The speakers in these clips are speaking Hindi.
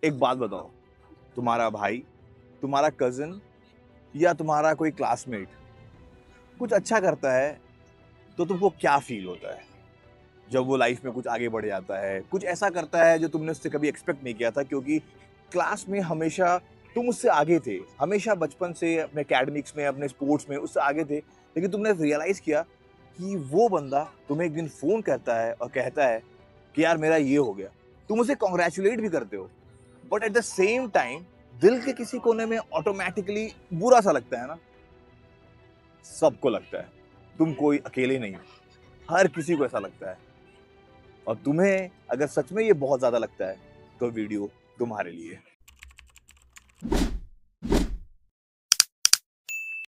एक बात बताओ, तुम्हारा भाई, तुम्हारा कज़िन या तुम्हारा कोई क्लासमेट कुछ अच्छा करता है, तो तुमको क्या फ़ील होता है? जब वो लाइफ़ में कुछ आगे बढ़ जाता है, कुछ ऐसा करता है जो तुमने उससे कभी एक्सपेक्ट नहीं किया था क्योंकि क्लास में हमेशा तुम उससे आगे थे। हमेशा बचपन से अपने एकेडमिक्स में, अपने स्पोर्ट्स में उससे आगे थे। लेकिन तुमने रियलाइज़ किया कि वो बंदा तुम्हें एक दिन फ़ोन करता है और कहता है कि यार मेरा ये हो गया। तुम उसे कांग्रेचुलेट भी करते हो। But at the same time दिल के किसी कोने में ऑटोमैटिकली बुरा सा लगता है ना? सबको लगता है। तुम कोई अकेले नहीं हो। हर किसी को ऐसा लगता है। और तुम्हें अगर सच में ये बहुत ज़्यादा लगता है, तो वीडियो तुम्हारे लिए है।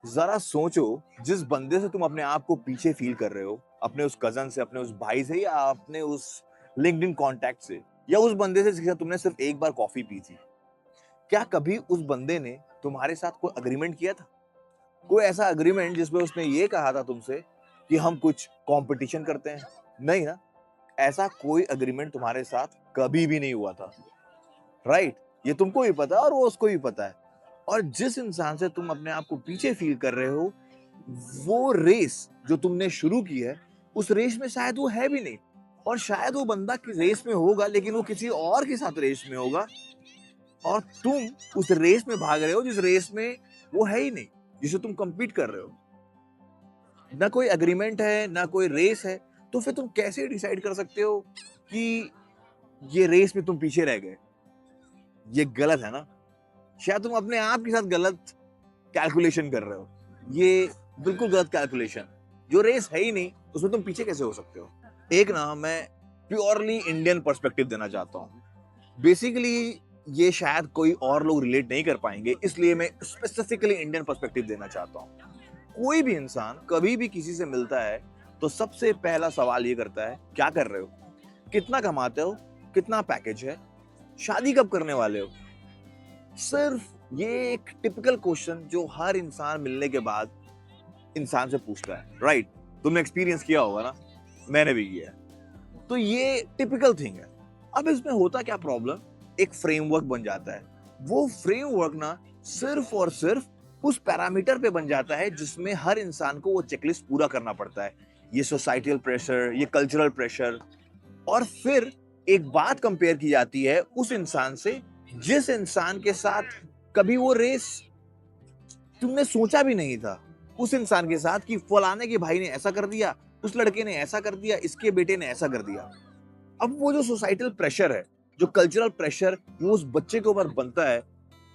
ज़रा सोचो, जिस बंदे से तुम अपने आप को पीछे फ़ील कर रहे हो, अपने उस कज़न से, अपने उस भाई से या अपने उस लिंक्डइन कॉन्टैक्ट से या उस बंदे से जिसके साथ तुमने सिर्फ़ एक बार कॉफ़ी पी थी। क्या कभी उस बंदे ने तुम्हारे साथ कोई एग्रीमेंट किया था? कोई ऐसा एग्रीमेंट जिसमें उसने ये कहा था तुमसे कि हम कुछ कॉम्पिटिशन करते हैं? नहीं ना? ऐसा कोई एग्रीमेंट तुम्हारे साथ कभी भी नहीं हुआ था, राइट? ये तुमको भी पता है और वो उसको भी पता है। और जिस इंसान से तुम अपने आप को पीछे फ़ील कर रहे हो, वो रेस जो तुमने शुरू की है, उस रेस में शायद वो है भी नहीं और शायद वो बंदा कि रेस में होगा लेकिन वो किसी और के साथ रेस में होगा और तुम उस रेस में भाग रहे हो जिस रेस में वो है ही नहीं, जिसे तुम कम्पीट कर रहे हो। ना कोई एग्रीमेंट है, ना कोई रेस है, तो फिर तुम कैसे डिसाइड कर सकते हो कि ये रेस में तुम पीछे रह गए? ये गलत है ना? शायद तुम अपने आप के साथ गलत कैलकुलेशन कर रहे हो। ये बिल्कुल गलत कैलकुलेशन। जो रेस है ही नहीं, उसमें तुम पीछे कैसे हो सकते हो? एक ना मैं प्योरली इंडियन पर्सपेक्टिव देना चाहता हूँ। बेसिकली ये शायद कोई और लोग रिलेट नहीं कर पाएँगे, इसलिए मैं स्पेसिफिकली इंडियन पर्सपेक्टिव देना चाहता हूँ। कोई भी इंसान कभी भी किसी से मिलता है, तो सबसे पहला सवाल ये करता है, क्या कर रहे हो? कितना कमाते हो? कितना पैकेज है? शादी कब करने वाले हो? सिर्फ ये एक टिपिकल क्वेश्चन जो हर इंसान मिलने के बाद इंसान से पूछता है, राइट? तुमने एक्सपीरियंस किया होगा ना? मैंने भी किया है। तो ये टिपिकल थिंग है। अब इसमें होता क्या प्रॉब्लम? एक फ्रेमवर्क बन जाता है। वो फ्रेमवर्क ना सिर्फ और सिर्फ उस पैरामीटर पे बन जाता है जिसमें हर इंसान को वो चेकलिस्ट पूरा करना पड़ता है। ये सोसाइटल प्रेशर, ये कल्चरल प्रेशर और फिर एक बात कंपेयर की जाती है उस इंसान से जिस इंसान के साथ कभी वो रेस तुमने सोचा भी नहीं था। उस इंसान के साथ कि फलाने के भाई ने ऐसा कर दिया, उस लड़के ने ऐसा कर दिया, इसके बेटे ने ऐसा कर दिया। अब वो जो सोसाइटल प्रेशर है, जो कल्चरल प्रेशर वो उस बच्चे के ऊपर बनता है,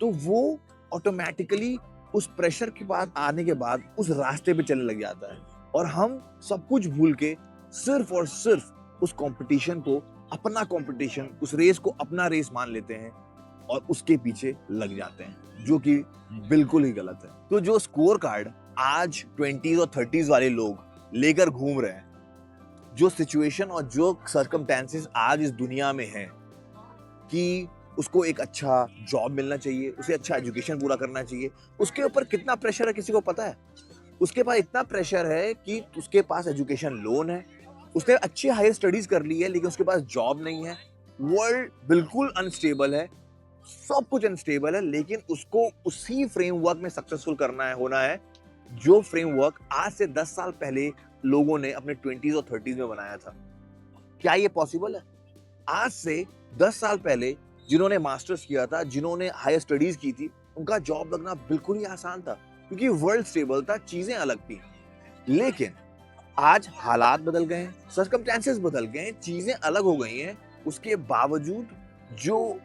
तो वो ऑटोमैटिकली उस प्रेशर के बाद आने के बाद उस रास्ते पे चलने लग जाता है और हम सब कुछ भूल के सिर्फ और सिर्फ उस कंपटीशन को अपना कंपटीशन, उस रेस को अपना रेस मान लेते हैं और उसके पीछे लग जाते हैं, जो कि बिल्कुल ही गलत है। तो जो स्कोर कार्ड आज 20s और 30s वाले लोग लेकर घूम रहे हैं, जो सिचुएशन और जो सर्कमस्टेंसेस आज इस दुनिया में हैं कि उसको एक अच्छा जॉब मिलना चाहिए, उसे अच्छा एजुकेशन पूरा करना चाहिए, उसके ऊपर कितना प्रेशर है किसी को पता है? उसके पास इतना प्रेशर है कि उसके पास एजुकेशन लोन है, उसने अच्छी हायर स्टडीज कर ली है लेकिन उसके पास जॉब नहीं है, वर्ल्ड बिल्कुल अनस्टेबल है, सब कुछ अनस्टेबल है लेकिन उसको उसी फ्रेमवर्क में सक्सेसफुल करना है, होना है, जो फ्रेमवर्क आज से 10 साल पहले लोगों ने अपने 20s और 30s में बनाया था। क्या ये पॉसिबल है? आज से 10 साल पहले जिन्होंने मास्टर्स किया था, जिन्होंने हायर स्टडीज की थी, उनका जॉब लगना बिल्कुल ही आसान था क्योंकि वर्ल्ड स्टेबल था, चीजें अलग थी। लेकिन आज हालात बदल गए हैं, सर्कमस्टेंसेस बदल गए हैं, चीजें अलग हो गई हैं, उसके बावजूद जो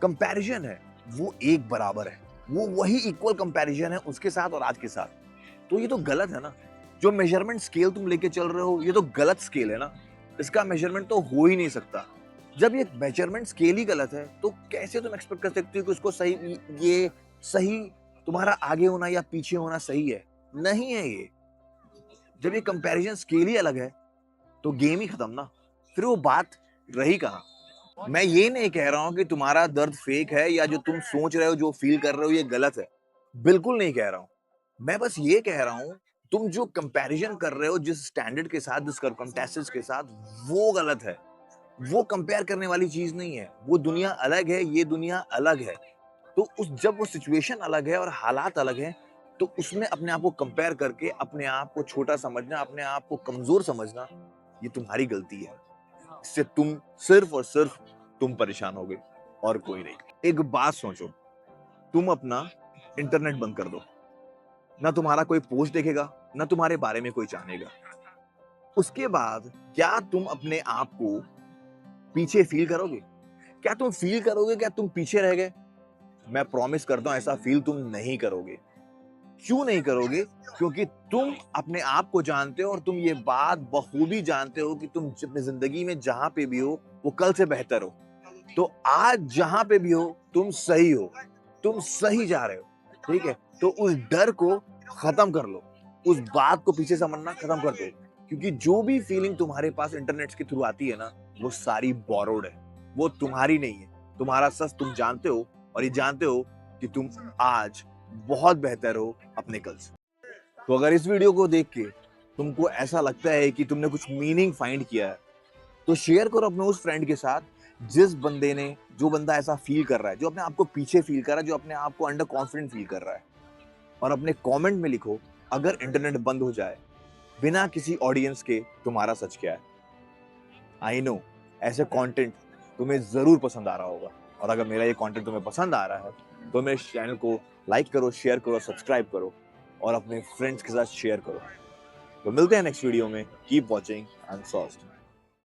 कंपैरिजन है, वो एक बराबर है। वो वही इक्वल कंपैरिजन है उसके साथ और आज के साथ। तो ये तो गलत है ना? जो मेजरमेंट स्केल तुम लेके चल रहे हो, ये तो गलत स्केल है ना? इसका मेजरमेंट तो हो ही नहीं सकता। जब ये मेजरमेंट स्केल ही गलत है, तो कैसे तुम एक्सपेक्ट कर सकते हो कि उसको सही ये सही तुम्हारा आगे होना या पीछे होना सही है? नहीं है ये। जब ये कंपैरिजन स्केल ही अलग है, तो गेम ही खत्म ना। फिर वो बात रही कहाँ? मैं ये नहीं कह रहा हूँ कि तुम्हारा दर्द फेक है या जो तुम सोच रहे हो, जो फील कर रहे हो ये गलत है। बिल्कुल नहीं कह रहा हूँ। मैं बस ये कह रहा हूँ, तुम जो कंपैरिजन कर रहे हो जिस स्टैंडर्ड के साथ, जिस सर्कमस्टेंसेस के साथ, वो गलत है। वो कंपेयर करने वाली चीज नहीं है। वो दुनिया अलग है, ये दुनिया अलग है। तो उस जब वो सिचुएशन अलग है और हालात अलग हैं, तो उसमें अपने आप को कंपेयर करके अपने आप को छोटा समझना, अपने आप को कमजोर समझना, ये तुम्हारी गलती है। इससे तुम सिर्फ और सिर्फ तुम परेशान होगे और कोई नहीं। एक बात सोचो, तुम अपना इंटरनेट बंद कर दो, ना तुम्हारा कोई पोस्ट देखेगा, ना तुम्हारे बारे में कोई जानेगा। उसके बाद क्या तुम अपने आप को पीछे फील करोगे? क्या तुम फील करोगे क्या तुम पीछे रह गए? मैं प्रॉमिस करता हूं ऐसा फील तुम नहीं करोगे। क्यों नहीं करोगे? क्योंकि तुम अपने आप को जानते हो और तुम ये बात बखूबी जानते हो कि तुम अपनी जिंदगी में जहां पे भी हो वो कल से बेहतर हो। तो आज जहां पे भी हो तुम सही हो, तुम सही जा रहे हो, ठीक है? तो उस डर को खत्म कर लो, उस बात को पीछे समझना खत्म कर दो, क्योंकि जो भी फीलिंग तुम्हारे पास इंटरनेट के थ्रू आती है ना, वो सारी बोरोड है, वो तुम्हारी नहीं है। तुम्हारा सच तुम जानते हो और ये जानते हो कि तुम आज बहुत बेहतर हो अपने कल से। तो अगर इस वीडियो को देख के तुमको ऐसा लगता है कि तुमने कुछ मीनिंग फाइंड किया है, तो शेयर करो अपने उस फ्रेंड के साथ जिस बंदे ने जो बंदा ऐसा फील कर रहा है, जो अपने आप को पीछे फील कर रहा है, जो अपने आप को अंडर कॉन्फिडेंट फील कर रहा है। और अपने कमेंट में लिखो, अगर इंटरनेट बंद हो जाए बिना किसी ऑडियंस के, तुम्हारा सच क्या है। आई नो ऐसे कंटेंट तुम्हें जरूर पसंद आ रहा होगा, और अगर मेरा ये कंटेंट तुम्हें पसंद आ रहा है तो मेरे चैनल को लाइक करो, शेयर करो, सब्सक्राइब करो और अपने फ्रेंड्स के साथ शेयर करो। तो मिलते हैं नेक्स्ट वीडियो में। Keep watching and सॉस्ट।